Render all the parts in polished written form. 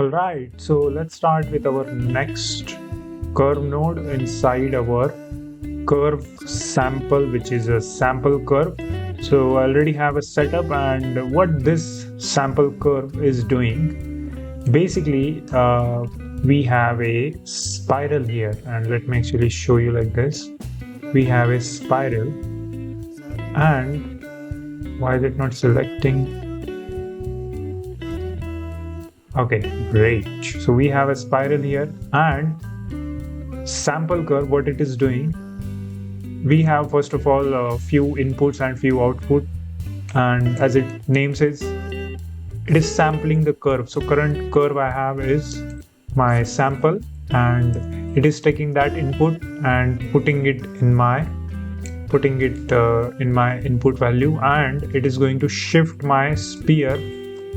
Alright, so let's start with our next curve node inside our curve sample, which is a sample curve. So I already have a setup, and what this sample curve is doing, basically, we have a spiral here, and let me actually show you like this. We have a spiral, and why is it not selecting? Okay, great. So we have a spiral here, and sample curve, what it is doing, we have first of all a few inputs and few output, and as it name says, it is sampling the curve. So current curve I have is my sample, and it is taking that input and putting it in my input value, and it is going to shift my sphere.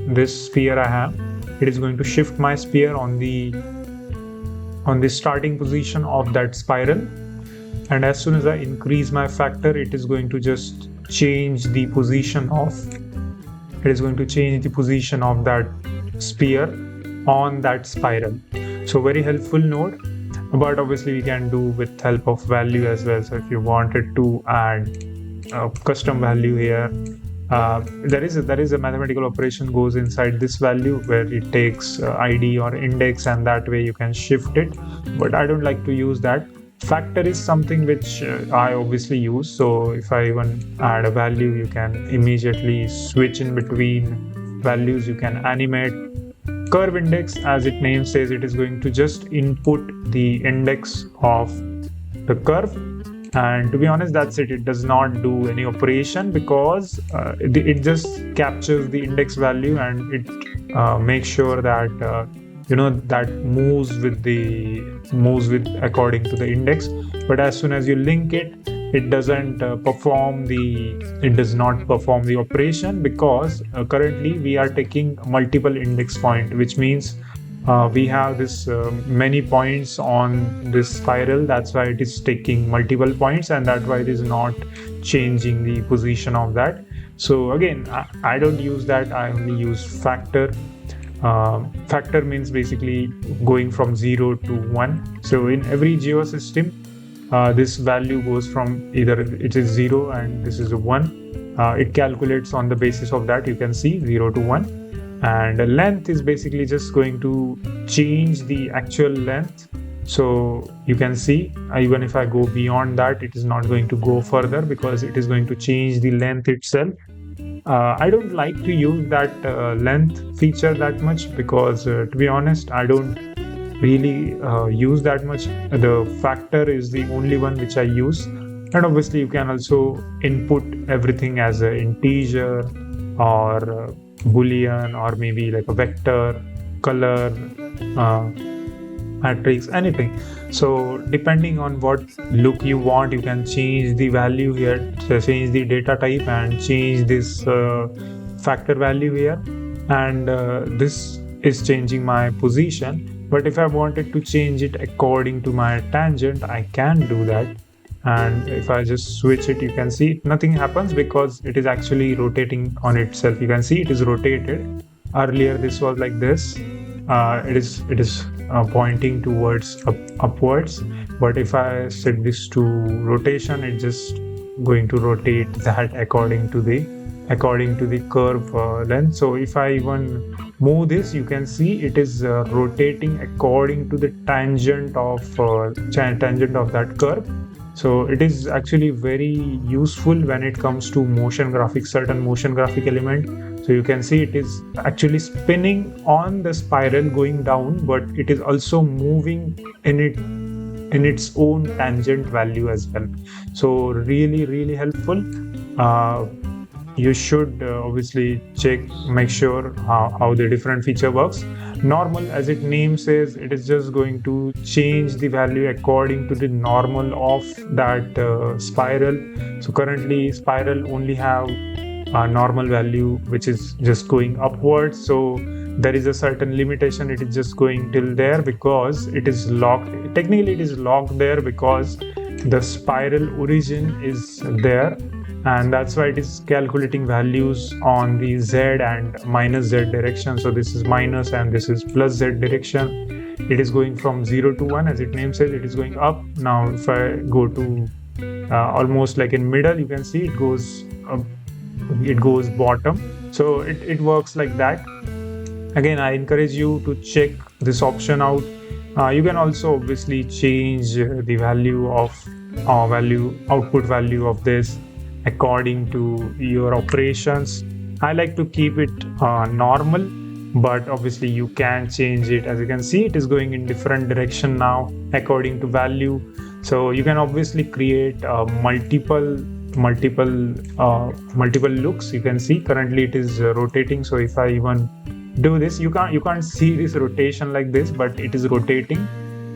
This sphere I have, it is going to shift my sphere on the starting position of that spiral, and as soon as I increase my factor, it is going to just change the position of that sphere on that spiral. So very helpful node, but obviously we can do with help of value as well. So if you wanted to add a custom value here, there is a mathematical operation goes inside this value where it takes ID or index, and that way you can shift it, but I don't like to use that. Factor is something which I obviously use, so if I even add a value, you can immediately switch in between values, you can animate. Curve index, as its name says, it is going to just input the index of the curve, and to be honest, that's it. It does not do any operation because it just captures the index value, and it makes sure that that moves with according to the index. But as soon as you link it, it does not perform the operation, because currently we are taking multiple index point, which means we have this many points on this spiral. That's why it is taking multiple points, and that's why it is not changing the position of that. So again, I don't use that. I only use factor. Factor means basically going from 0 to 1. So in every geosystem, this value goes from either it is 0 and this is a 1. It calculates on the basis of that. You can see 0 to 1. And the length is basically just going to change the actual length. So you can see, even if I go beyond that, it is not going to go further because it is going to change the length itself. I don't like to use that length feature that much because to be honest, I don't really use that much. The factor is the only one which I use, and obviously you can also input everything as an integer or boolean, or maybe like a vector, color, matrix, anything. So depending on what look you want, you can change the value here, change the data type, and change this factor value here, and this is changing my position. But if I wanted to change it according to my tangent, I can do that. And if I just switch it, you can see nothing happens because it is actually rotating on itself. You can see it is rotated. Earlier this was like this. It is pointing towards upwards, but if I set this to rotation, it's just going to rotate that according to the curve length. So if I even move this, you can see it is rotating according to the tangent of that curve. So it is actually very useful when it comes to certain motion graphic element. So you can see it is actually spinning on the spiral going down, but it is also moving in its own tangent value as well. So really helpful. You should obviously make sure how the different feature works. Normal, as its name says, it is just going to change the value according to the normal of that spiral. So currently spiral only have a normal value which is just going upwards. So there is a certain limitation. It is just going till there because it is locked. Technically it is locked there because the spiral origin is there, and that's why it is calculating values on the z and minus z direction. So this is minus and this is plus z direction. It is going from 0 to 1, as its name says, it is going up. Now if I go to almost like in middle, you can see it goes bottom. So it works like that. Again, I encourage you to check this option out. You can also obviously change the value of output value of this according to your operations. I like to keep it normal, but obviously you can change it. As you can see, it is going in different direction now according to value. So you can obviously create multiple looks. You can see currently it is rotating. So if I even do this, you can't see this rotation like this, but it is rotating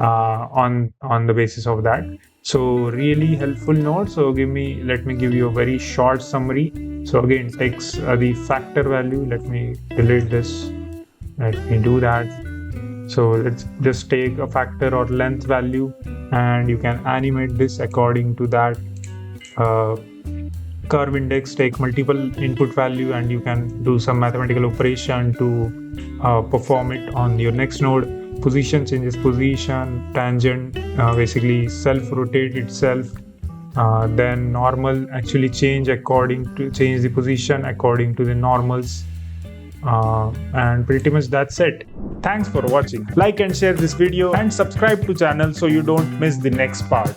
on the basis of that. So really helpful node. So let me give you a very short summary. So again, takes the factor value. Let me delete this. Let me do that. So let's just take a factor or length value, and you can animate this according to that. Curve index, take multiple input value, and you can do some mathematical operation to perform it on your next node. Position changes position, tangent basically self rotate itself. Then normal actually change the position according to the normals. And pretty much that's it. Thanks for watching. Like and share this video and subscribe to channel so you don't miss the next part.